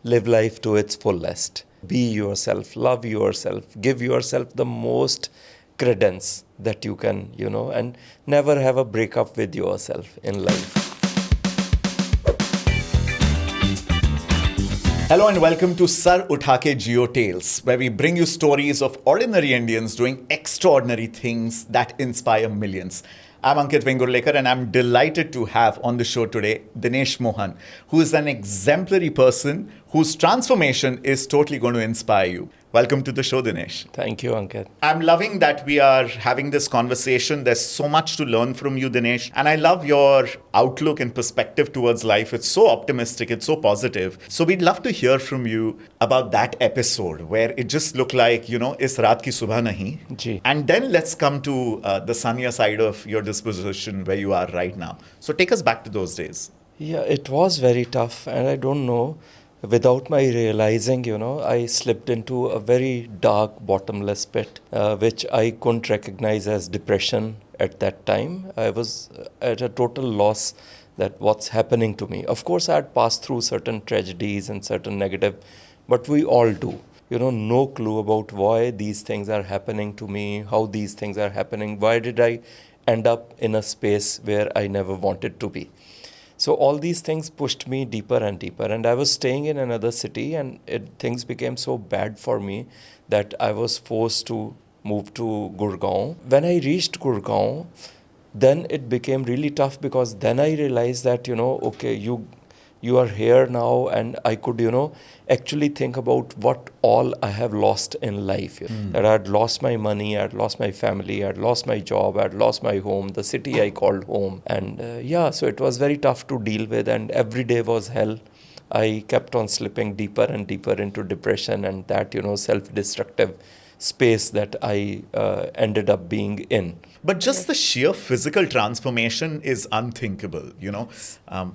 live life to its fullest. Be yourself, love yourself, give yourself the most credence that you can, and never have a breakup with yourself in life. Hello and welcome to Sar Utha Ke Jiyo Tales, where we bring you stories of ordinary Indians doing extraordinary things that inspire millions. I'm Ankit Vengurlekar and I'm delighted to have on the show today Desh Mohan, who is an exemplary person whose transformation is totally going to inspire you. Welcome to the show, Dinesh. Thank you, Ankit. I'm loving that we are having this conversation. There's so much to learn from you, Dinesh. And I love your outlook and perspective towards life. It's so optimistic. It's so positive. So we'd love to hear from you about that episode where it just looked like, is raat ki subha nahi. Ji. And then let's come to the sunnier side of your disposition where you are right now. So take us back to those days. Yeah, it was very tough. And I don't know, without my realizing, I slipped into a very dark, bottomless pit, which I couldn't recognize as depression at that time. I was at a total loss that what's happening to me. Of course, I had passed through certain tragedies and certain negative, but we all do. No clue about why these things are happening to me, how these things are happening, why did I end up in a space where I never wanted to be. So all these things pushed me deeper and deeper. And I was staying in another city and things became so bad for me that I was forced to move to Gurgaon. When I reached Gurgaon, then it became really tough because then I realized that, okay, you are here now, and I could, actually think about what all I have lost in life. That I had lost my money, I had lost my family, I had lost my job, I had lost my home, the city I called home. And so it was very tough to deal with, and every day was hell. I kept on slipping deeper and deeper into depression and that, self-destructive space that I ended up being in. But just the sheer physical transformation is unthinkable,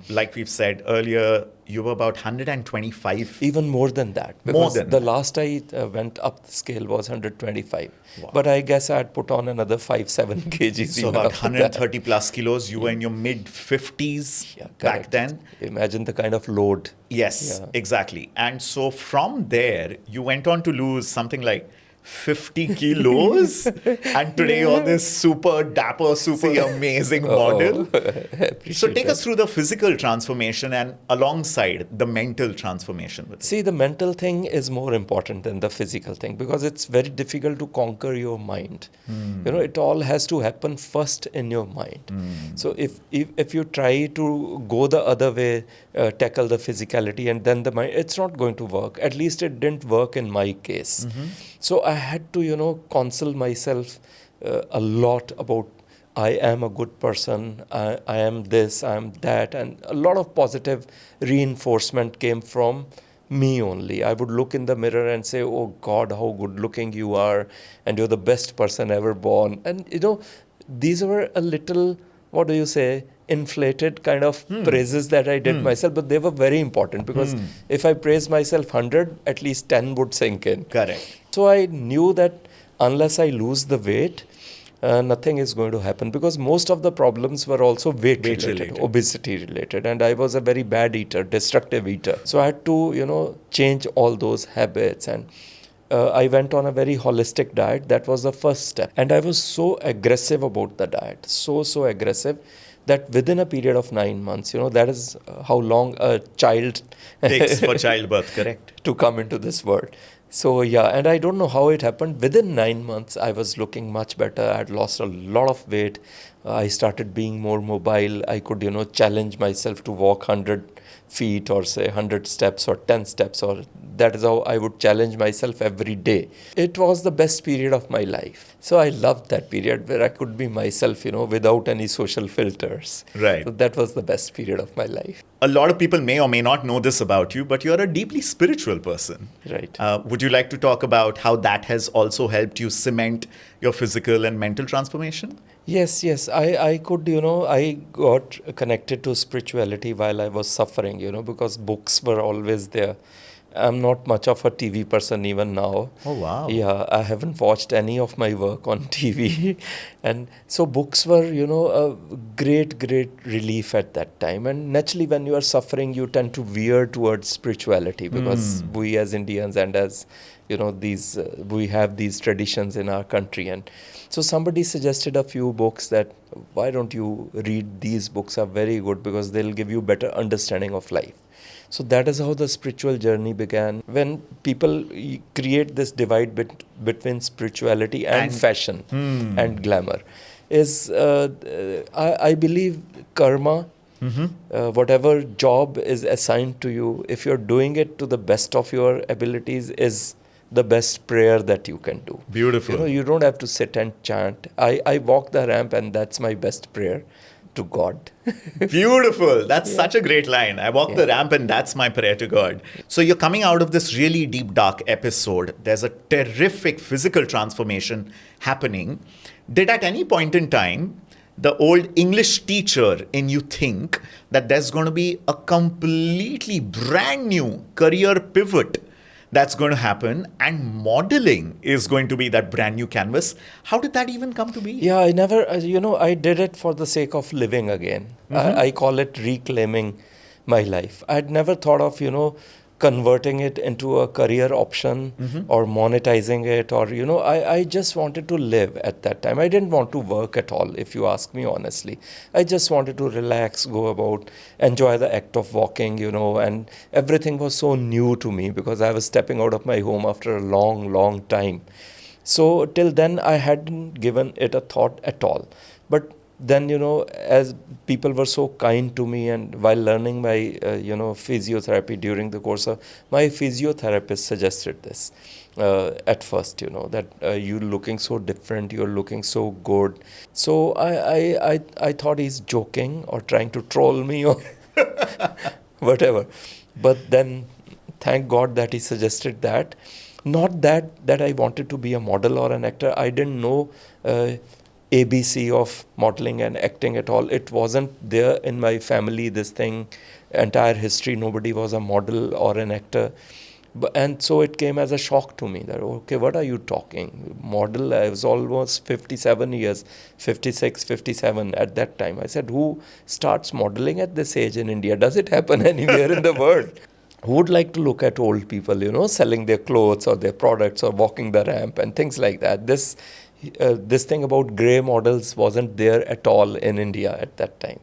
Like we've said earlier, you were about 125. Even more than that. More than the that. last I went up the scale was 125. Wow. But I guess I had put on another 5-7 kgs. So about 130 plus kilos. You were in your mid-50s back then. Imagine the kind of load. Yes, Yeah. exactly. And so from there, you went on to lose something like 50 kilos. And today you're this super dapper, super amazing model. So take us through the physical transformation and alongside the mental transformation. With it. See, the mental thing is more important than the physical thing because it's very difficult to conquer your mind. It all has to happen first in your mind. So if you try to go the other way, tackle the physicality and then the mind, it's not going to work. At least it didn't work in my case. So I had to, console myself a lot about I am a good person, I am this, I am that. And a lot of positive reinforcement came from me only. I would look in the mirror and say, oh God, how good looking you are. And you're the best person ever born. And, these were a little, what do you say, inflated kind of praises that I did myself, but they were very important because if I praised myself 100, at least 10 would sink in. Correct. So I knew that unless I lose the weight, nothing is going to happen because most of the problems were also weight related, obesity related, and I was a very bad eater, destructive eater. So I had to, change all those habits, and I went on a very holistic diet. That was the first step. And I was so aggressive about the diet, so aggressive, that within a period of 9 months, that is how long a child Takes for childbirth, correct? to come into this world. So and I don't know how it happened. Within 9 months, I was looking much better. I had lost a lot of weight. I started being more mobile. I could, challenge myself to walk 100 feet or say 100 steps or 10 steps, or that is how I would challenge myself every day. It was the best period of my life. So I loved that period where I could be myself, without any social filters. Right. So that was the best period of my life. A lot of people may or may not know this about you, but you're a deeply spiritual person. Right. Would you like to talk about how that has also helped you cement your physical and mental transformation? Yes. I could, I got connected to spirituality while I was suffering, because books were always there. I'm not much of a TV person even now. Oh, wow. Yeah, I haven't watched any of my work on TV. And so books were, a great relief at that time. And naturally, when you are suffering, you tend to veer towards spirituality because we as Indians and as, we have these traditions in our country. And so somebody suggested a few books that why don't you read these books are very good because they'll give you better understanding of life. So that is how the spiritual journey began. When people create this divide between spirituality and fashion and glamour, is I believe karma. Whatever job is assigned to you, if you're doing it to the best of your abilities, is the best prayer that you can do. Beautiful. You don't have to sit and chant. I walk the ramp and that's my best prayer to God. Beautiful. That's such a great line. I walk the ramp and that's my prayer to God. So you're coming out of this really deep, dark episode. There's a terrific physical transformation happening. Did at any point in time, the old English teacher in you think that there's going to be a completely brand new career pivot that's going to happen and modeling is going to be that brand new canvas? How did that even come to be? Yeah, I never, I did it for the sake of living again. I call it reclaiming my life. I'd never thought of, converting it into a career option or monetizing it or, I just wanted to live at that time. I didn't want to work at all, if you ask me honestly. I just wanted to relax, go about, enjoy the act of walking, and everything was so new to me because I was stepping out of my home after a long time. So till then, I hadn't given it a thought at all. But then, as people were so kind to me and while learning my, physiotherapy during the course of, my physiotherapist suggested this at first, that you're looking so different, you're looking so good. So I thought he's joking or trying to troll me or whatever. But then, thank God that he suggested that. Not that I wanted to be a model or an actor. I didn't know ABC of modeling and acting at all. It wasn't there in my family, this thing, entire history. Nobody was a model or an actor. And so it came as a shock to me that, okay, what are you talking? Model, I was almost 57 years, 56, 57 at that time. I said, who starts modeling at this age in India? Does it happen anywhere in the world? Who would like to look at old people, selling their clothes or their products or walking the ramp and things like that? This thing about grey models wasn't there at all in India at that time.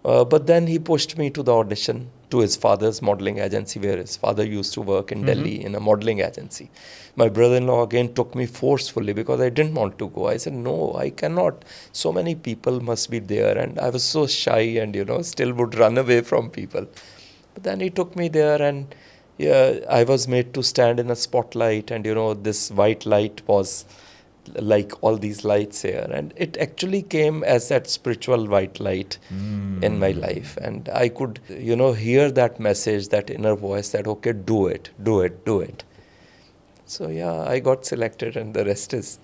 But then he pushed me to the audition to his father's modeling agency, where his father used to work in Delhi in a modeling agency. My brother-in-law again took me forcefully because I didn't want to go. I said, no, I cannot. So many people must be there. And I was so shy and, still would run away from people. But then he took me there and I was made to stand in a spotlight and, this white light was like all these lights here. And it actually came as that spiritual white light in my life. And I could, hear that message, that inner voice that, okay, do it. So, I got selected and the rest is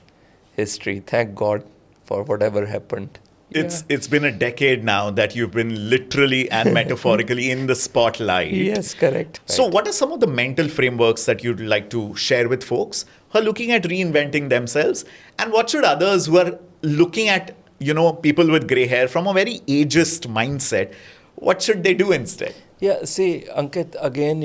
history. Thank God for whatever happened. It's been a decade now that you've been literally and metaphorically in the spotlight. Yes, correct. So what are some of the mental frameworks that you'd like to share with folks who are looking at reinventing themselves? And what should others who are looking at, people with gray hair from a very ageist mindset, what should they do instead? Yeah, see, Ankit, again,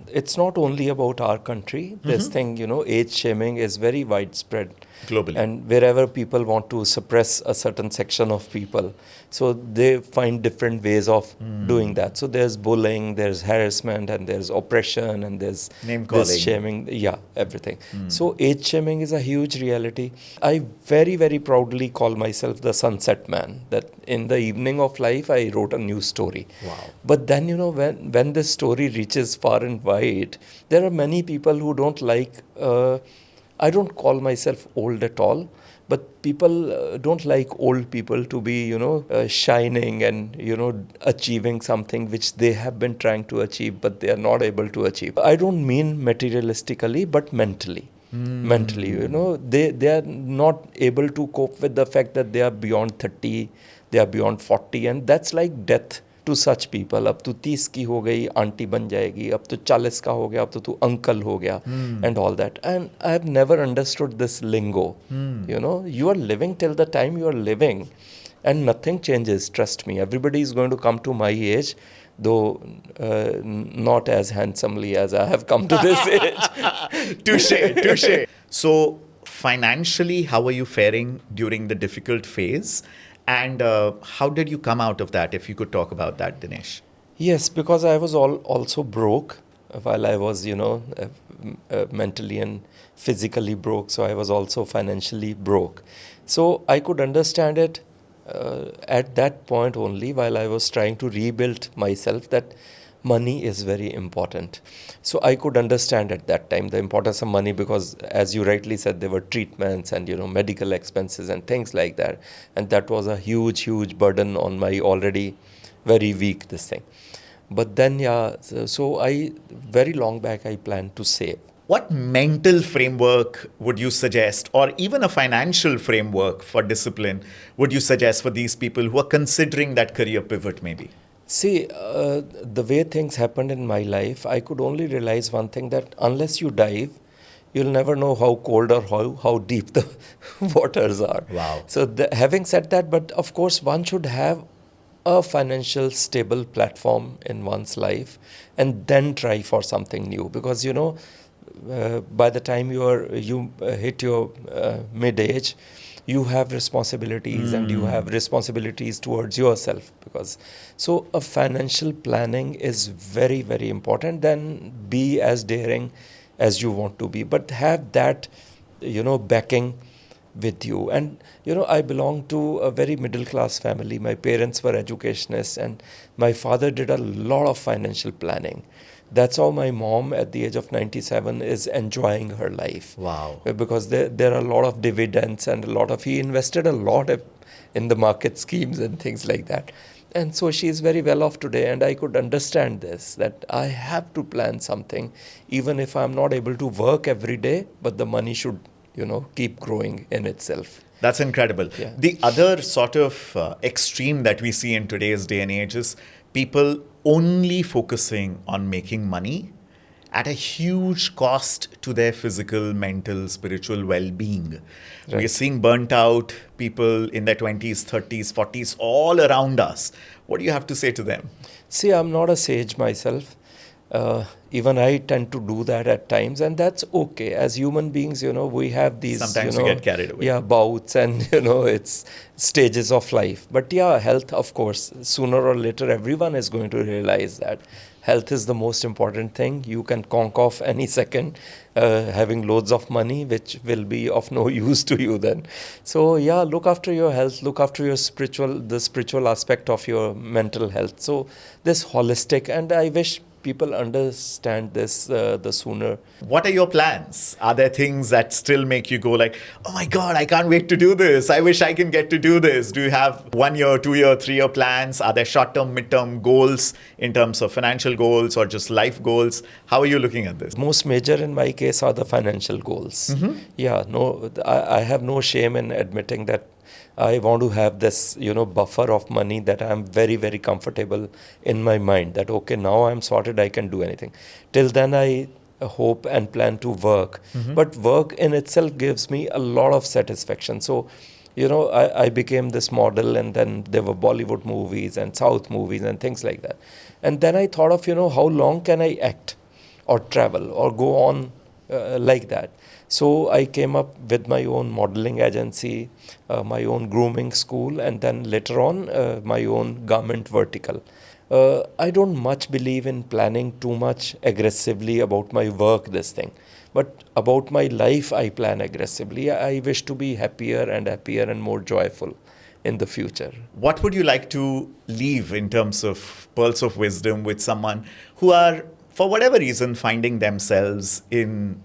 it's not only about our country. This thing, age shaming is very widespread. Globally. And wherever people want to suppress a certain section of people, so they find different ways of doing that. So there's bullying, there's harassment, and there's oppression, and there's name calling. This shaming. Yeah, everything. So age shaming is a huge reality. I very, very proudly call myself the sunset man, that in the evening of life, I wrote a new story. Wow. But then, when this story reaches far and wide, there are many people who don't like... I don't call myself old at all, but people don't like old people to be, shining and, achieving something which they have been trying to achieve, but they are not able to achieve. I don't mean materialistically, but mentally. Mentally, they are not able to cope with the fact that they are beyond 30, they are beyond 40, and that's like death to such people. अब तू 30 की हो गई, aunty बन जाएगी, अब तू 40 का हो गया, अब तो तू अंकल हो गया, and all that. And I have never understood this lingo. You know, you are living till the time you are living, and nothing changes. Trust me, everybody is going to come to my age, though not as handsomely as I have come to this age. Touche. So, financially, how are you faring during the difficult phase? And how did you come out of that? If you could talk about that, Dinesh. Yes, because I was also broke while I was, mentally and physically broke. So I was also financially broke. So I could understand it at that point only, while I was trying to rebuild myself, that money is very important. So I could understand at that time the importance of money, because as you rightly said, there were treatments and medical expenses and things like that, and that was a huge burden on my already very weak this thing. But then so I very long back I planned to save. What mental framework would you suggest, or even a financial framework for discipline, would you suggest for these people who are considering that career pivot maybe? See, the way things happened in my life, I could only realize one thing, that unless you dive, you'll never know how cold or how deep the waters are. Wow. So having said that, but of course one should have a financial stable platform in one's life and then try for something new, because by the time you hit your mid-age, you have responsibilities and you have responsibilities towards yourself, because so a financial planning is very, very important. Then be as daring as you want to be, but have that backing with you. And I belong to a very middle class family. My parents were educationists, and my father did a lot of financial planning. That's how my mom at the age of 97 is enjoying her life. Wow. Because there are a lot of dividends, and he invested a lot in the market schemes and things like that. And so she is very well off today, and I could understand this, that I have to plan something, even if I'm not able to work every day, but the money should keep growing in itself. That's incredible. Yeah. The other sort of extreme that we see in today's day and age is people only focusing on making money at a huge cost to their physical, mental, spiritual well-being. Right. We're seeing burnt out people in their 20s, 30s, 40s all around us. What do you have to say to them? See, I'm not a sage myself. Even I tend to do that at times, and that's okay. As human beings, we have these Sometimes we get carried away. Yeah, bouts and it's stages of life. But yeah, health, of course, sooner or later everyone is going to realize that health is the most important thing. You can conk off any second, having loads of money, which will be of no use to you then. So yeah, look after your health, look after the spiritual aspect of your mental health. So this holistic, and I wish people understand this the sooner. What are your plans? Are there things that still make you go like, oh my God, I can't wait to do this. I wish I can get to do this. Do you have 1 year, 2 year, 3 year plans? Are there short-term, mid-term goals in terms of financial goals or just life goals? How are you looking at this? Most major in my case are the financial goals. Yeah, no, I have no shame in admitting that I want to have this, buffer of money, that I'm very, very comfortable in my mind that, okay, now I'm sorted, I can do anything. Till then, I hope and plan to work. But work in itself gives me a lot of satisfaction. So, I became this model, and then there were Bollywood movies and South movies and things like that. And then I thought of, how long can I act or travel or go on like that. So I came up with my own modeling agency, my own grooming school, and then later on my own garment vertical. I don't much believe in planning too much aggressively about my work, this thing. But about my life, I plan aggressively. I wish to be happier and more joyful in the future. What would you like to leave in terms of pearls of wisdom with someone who are, for whatever reason, finding themselves in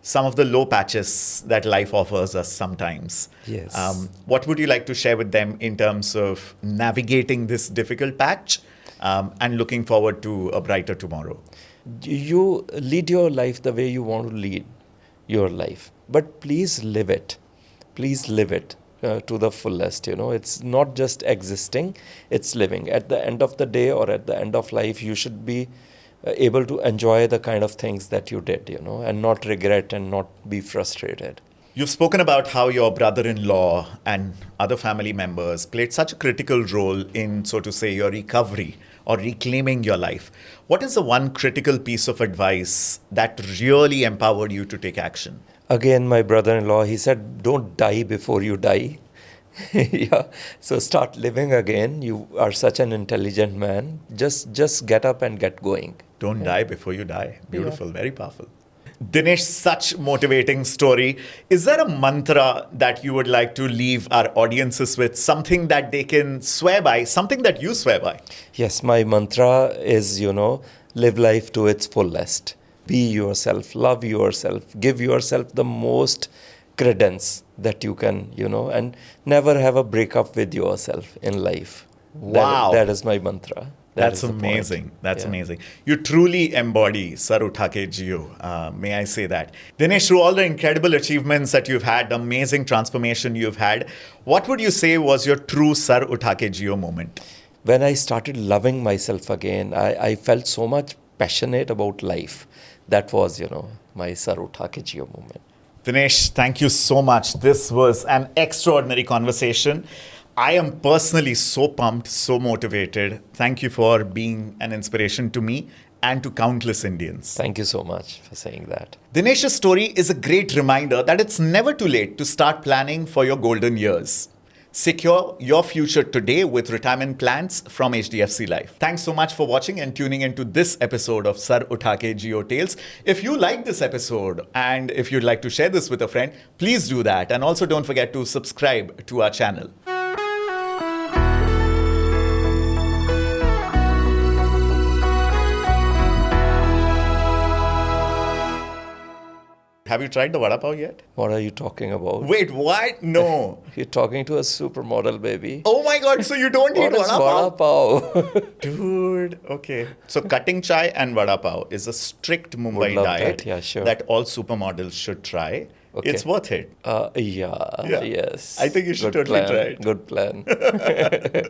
some of the low patches that life offers us sometimes? Yes. What would you like to share with them in terms of navigating this difficult patch and looking forward to a brighter tomorrow? You lead your life the way you want to lead your life, but please live it. Please live it. to the fullest. It's not just existing, it's living. At the end of the day or at the end of life, you should be able to enjoy the kind of things that you did, and not regret and not be frustrated. You've spoken about how your brother-in-law and other family members played such a critical role in, so to say, your recovery or reclaiming your life. What is the one critical piece of advice that really empowered you to take action? Again, my brother-in-law, he said, don't die before you die. Yeah, so start living again. You are such an intelligent man. Just get up and get going. Don't die before you die. Beautiful, very powerful. Dinesh, such motivating story. Is there a mantra that you would like to leave our audiences with? Something that they can swear by, something that you swear by? Yes, my mantra is, live life to its fullest. Be yourself, love yourself, give yourself the most credence that you can, and never have a breakup with yourself in life. Wow. That is my mantra. That's amazing. That's amazing. You truly embody Sar Uthake Jiyo. May I say that? Dinesh, through all the incredible achievements that you've had, the amazing transformation you've had, what would you say was your true Sar Uthake Jiyo moment? When I started loving myself again, I felt so much passionate about life. That was, my Sar Uthake Jiyo moment. Dinesh, thank you so much. This was an extraordinary conversation. I am personally so pumped, so motivated. Thank you for being an inspiration to me and to countless Indians. Thank you so much for saying that. Dinesh's story is a great reminder that it's never too late to start planning for your golden years. Secure your future today with retirement plans from HDFC Life. Thanks so much for watching and tuning into this episode of Sar Uthake Jiyo Tales. If you like this episode and if you'd like to share this with a friend, please do that. And also don't forget to subscribe to our channel. Have you tried the vada pav yet? What are you talking about? Wait, what? No. You're talking to a supermodel, baby. Oh my God, so you don't eat What is vada pav? vada pav? Dude, okay. So cutting chai and vada pav is a strict Mumbai love diet that. Yeah, sure. that all supermodels should try. Okay. It's worth it. Yeah, yes. I think you should Good totally plan. try it. Good plan.